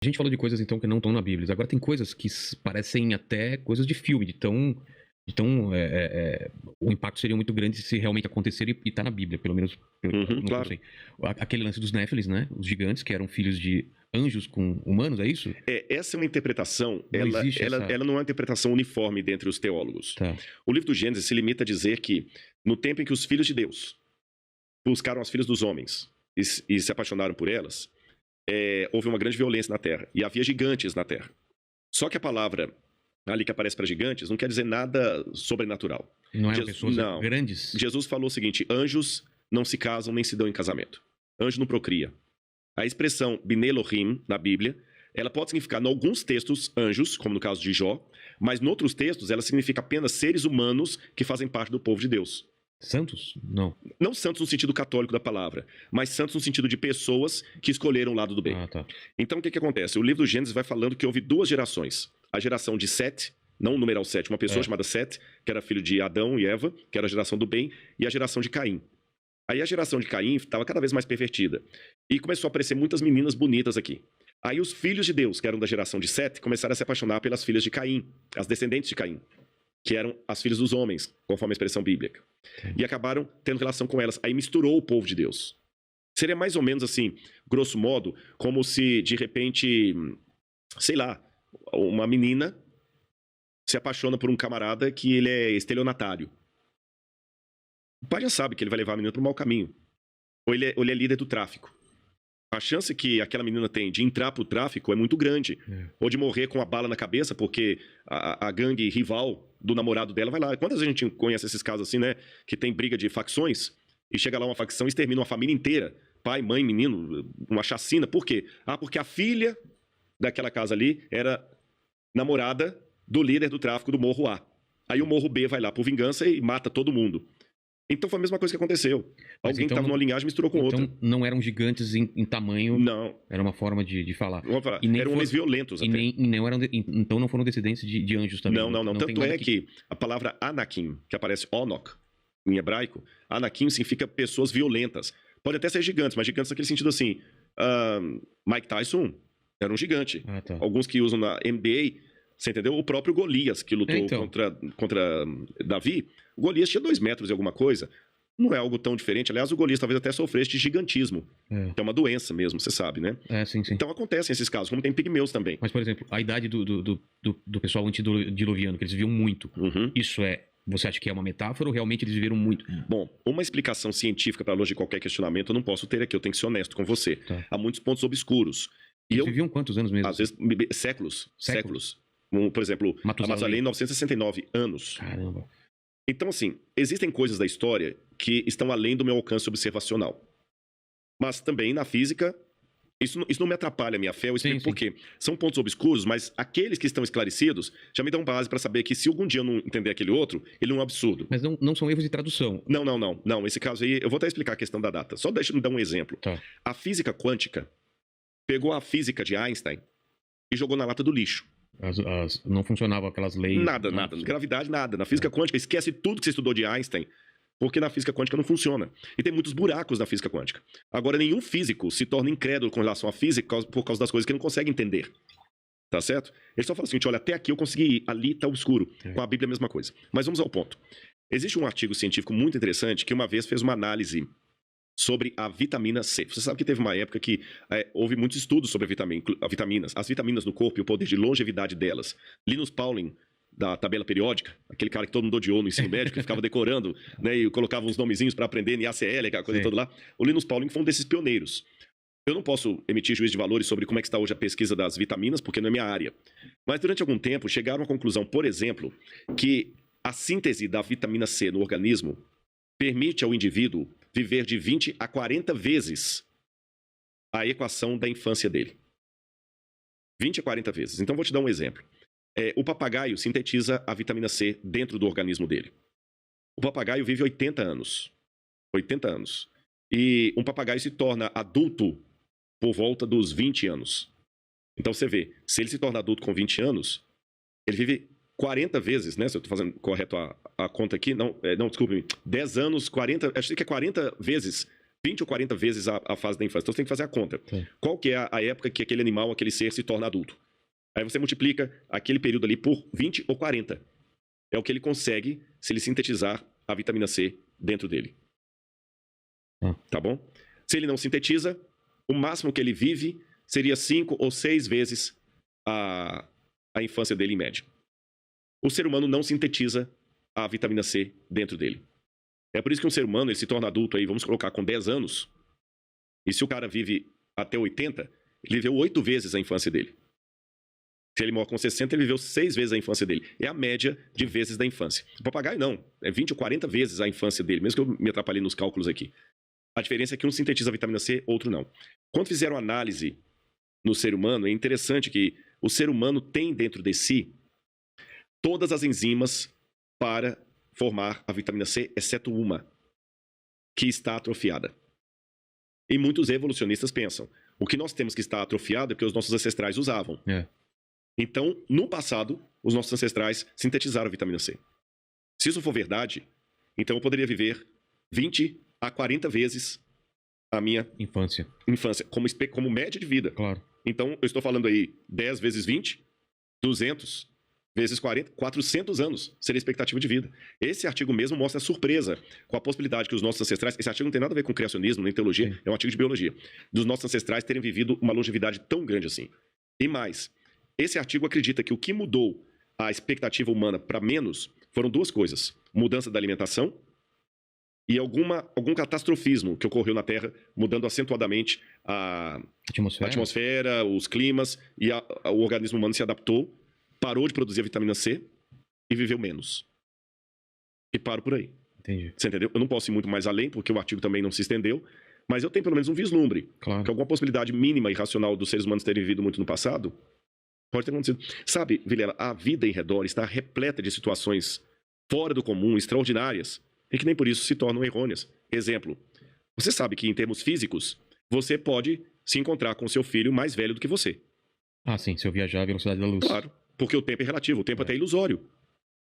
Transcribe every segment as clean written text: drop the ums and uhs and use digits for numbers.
A gente falou de coisas, então, que não estão na Bíblia. Agora tem coisas que parecem até coisas de filme, o impacto seria muito grande se realmente acontecer e tá na Bíblia, pelo menos não claro. sei. Aquele lance dos Néfilis, né? Os gigantes, que eram filhos de anjos com humanos, é isso? Essa é uma interpretação, Não ela não é uma interpretação uniforme dentre os teólogos. Tá. O livro do Gênesis se limita a dizer que, no tempo em que os filhos de Deus buscaram as filhas dos homens e se apaixonaram por elas, houve uma grande violência na terra, e havia gigantes na terra. Só que a palavra ali que aparece para gigantes não quer dizer nada sobrenatural. Não eram pessoas grandes? Jesus falou o seguinte: anjos não se casam nem se dão em casamento. Anjo não procria. A expressão Bnei Elohim, na Bíblia, ela pode significar, em alguns textos, anjos, como no caso de Jó, mas em outros textos ela significa apenas seres humanos que fazem parte do povo de Deus. Santos? Não. Não santos no sentido católico da palavra, mas santos no sentido de pessoas que escolheram o lado do bem. Tá. Então o que acontece? O livro do Gênesis vai falando que houve duas gerações. A geração de Sete, não o numeral 7, uma pessoa chamada Sete, que era filho de Adão e Eva, que era a geração do bem, e a geração de Caim. Aí a geração de Caim estava cada vez mais pervertida. E começou a aparecer muitas meninas bonitas aqui. Aí os filhos de Deus, que eram da geração de Sete, começaram a se apaixonar pelas filhas de Caim, as descendentes de Caim, que eram as filhas dos homens, conforme a expressão bíblica. E acabaram tendo relação com elas. Aí misturou o povo de Deus. Seria mais ou menos assim, grosso modo, como se, de repente, sei lá, uma menina se apaixona por um camarada que ele é estelionatário. O pai já sabe que ele vai levar a menina para o mau caminho. Ou ele é líder do tráfico. A chance que aquela menina tem de entrar pro tráfico é muito grande. Ou de morrer com a bala na cabeça, porque a gangue rival do namorado dela vai lá. Quantas vezes a gente conhece esses casos assim, né? Que tem briga de facções, e chega lá uma facção e extermina uma família inteira. Pai, mãe, menino, uma chacina. Por quê? Porque a filha daquela casa ali era namorada do líder do tráfico do Morro A. Aí o Morro B vai lá por vingança e mata todo mundo. Então foi a mesma coisa que aconteceu. Alguém que estava numa linhagem misturou com outra. Então não eram gigantes em tamanho. Não. Era uma forma de falar. Vamos falar. Eram homens violentos até. Então não foram descendentes de anjos também. Não. Tanto é que a palavra Anakim, que aparece Onok em hebraico, Anakim significa pessoas violentas. Pode até ser gigantes, mas gigantes naquele sentido assim. Mike Tyson era um gigante. Tá. Alguns que usam na NBA, você entendeu? O próprio Golias, que lutou contra Davi. O Golias tinha 2 metros e alguma coisa. Não é algo tão diferente. Aliás, o Golias talvez até sofresse de gigantismo. É uma doença mesmo, você sabe, né? Sim. Então acontecem esses casos, como tem pigmeus também. Mas, por exemplo, a idade do pessoal antediluviano, que eles viviam muito, isso você acha que é uma metáfora ou realmente eles viveram muito? Bom, uma explicação científica para longe de qualquer questionamento eu não posso ter aqui, eu tenho que ser honesto com você. Tá. Há muitos pontos obscuros. Eles viviam quantos anos mesmo? Às vezes, séculos. Por exemplo, a Matusalém, 969 anos. Caramba. Então, assim, existem coisas da história que estão além do meu alcance observacional. Mas também na física, isso não me atrapalha a minha fé, eu explico por quê. São pontos obscuros, mas aqueles que estão esclarecidos já me dão base para saber que se algum dia eu não entender aquele outro, ele é um absurdo. Mas não são erros de tradução. Não. Esse caso aí, eu vou até explicar a questão da data. Só deixa eu dar um exemplo. Tá. A física quântica pegou a física de Einstein e jogou na lata do lixo. Não funcionavam aquelas leis. Nada. Gravidade, nada. Na física quântica, esquece tudo que você estudou de Einstein, porque na física quântica não funciona. E tem muitos buracos na física quântica. Agora, nenhum físico se torna incrédulo com relação à física por causa das coisas que ele não consegue entender. Tá certo? Ele só fala assim, olha, até aqui eu consegui ir, ali tá obscuro. Com a Bíblia é a mesma coisa. Mas vamos ao ponto. Existe um artigo científico muito interessante que uma vez fez uma análise sobre a vitamina C. Você sabe que teve uma época que houve muitos estudos sobre vitaminas, as vitaminas no corpo e o poder de longevidade delas. Linus Pauling, da tabela periódica, aquele cara que todo mundo odiou no ensino médico, que ficava decorando, né, e colocava uns nomezinhos para aprender, NaCl, aquela coisa toda lá. O Linus Pauling foi um desses pioneiros. Eu não posso emitir juízo de valores sobre como é que está hoje a pesquisa das vitaminas, porque não é minha área. Mas durante algum tempo chegaram à conclusão, por exemplo, que a síntese da vitamina C no organismo permite ao indivíduo viver de 20 a 40 vezes a equação da infância dele. 20 a 40 vezes. Então, vou te dar um exemplo. O papagaio sintetiza a vitamina C dentro do organismo dele. O papagaio vive 80 anos. 80 anos. E um papagaio se torna adulto por volta dos 20 anos. Então, você vê, se ele se torna adulto com 20 anos, ele vive 40 vezes, né? Se eu estou fazendo correto a conta aqui, não, desculpe-me, 10 anos, 40, acho que é 40 vezes 20 ou 40 vezes a fase da infância. Então você tem que fazer a conta. Sim. Qual que é a época que aquele animal, aquele ser se torna adulto? Aí você multiplica aquele período ali por 20 ou 40. É o que ele consegue se ele sintetizar a vitamina C dentro dele. Tá bom? Se ele não sintetiza, o máximo que ele vive seria 5 ou 6 vezes a infância dele em média. O ser humano não sintetiza a vitamina C dentro dele. É por isso que um ser humano ele se torna adulto aí, vamos colocar, com 10 anos. E se o cara vive até 80, ele viveu 8 vezes a infância dele. Se ele morre com 60, ele viveu 6 vezes a infância dele. É a média de vezes da infância. O papagaio não. É 20 ou 40 vezes a infância dele, mesmo que eu me atrapalhei nos cálculos aqui. A diferença é que um sintetiza a vitamina C, outro não. Quando fizeram análise no ser humano, é interessante que o ser humano tem dentro de si todas as enzimas para formar a vitamina C, exceto uma, que está atrofiada. E muitos evolucionistas pensam, o que nós temos que estar atrofiado é porque os nossos ancestrais usavam. Então, no passado, os nossos ancestrais sintetizaram a vitamina C. Se isso for verdade, então eu poderia viver 20 a 40 vezes a minha infância como média de vida. Claro. Então, eu estou falando aí 10 vezes 20, 200 vezes 40, 400 anos seria a expectativa de vida. Esse artigo mesmo mostra a surpresa com a possibilidade que os nossos ancestrais, esse artigo não tem nada a ver com criacionismo, nem teologia, é um artigo de biologia, dos nossos ancestrais terem vivido uma longevidade tão grande assim. E mais, esse artigo acredita que o que mudou a expectativa humana para menos foram duas coisas: mudança da alimentação e algum catastrofismo que ocorreu na Terra, mudando acentuadamente a atmosfera, os climas, e o organismo humano se adaptou, parou de produzir a vitamina C e viveu menos. E paro por aí. Entendi. Você entendeu? Eu não posso ir muito mais além, porque o artigo também não se estendeu, mas eu tenho pelo menos um vislumbre. Claro. Que alguma possibilidade mínima e racional dos seres humanos terem vivido muito no passado pode ter acontecido. Sabe, Vilela, a vida em redor está repleta de situações fora do comum, extraordinárias, e que nem por isso se tornam errôneas. Exemplo, você sabe que em termos físicos, você pode se encontrar com seu filho mais velho do que você. Ah, sim, se eu viajar à velocidade da luz. Claro, porque o tempo é relativo, o tempo até é ilusório.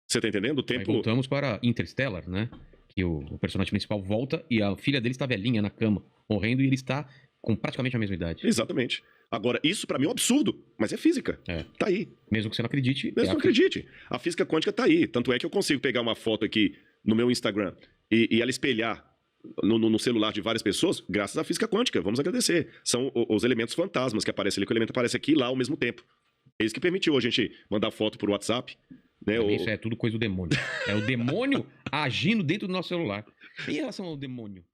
Você tá entendendo? O tempo... Aí voltamos para Interstellar, né? Que o personagem principal volta e a filha dele está velhinha na cama, morrendo, e ele está com praticamente a mesma idade. Exatamente. Agora, isso pra mim é um absurdo, mas é física. Tá aí. Mesmo que você não acredite. Mesmo que não acredite. A física quântica tá aí. Tanto é que eu consigo pegar uma foto aqui no meu Instagram e ela espelhar no celular de várias pessoas, graças à física quântica. Vamos agradecer. São os elementos fantasmas que aparecem ali, que o elemento aparece aqui e lá ao mesmo tempo. É isso que permitiu a gente mandar foto por WhatsApp. Né? Isso é tudo coisa do demônio. É o demônio agindo dentro do nosso celular. Em relação ao demônio,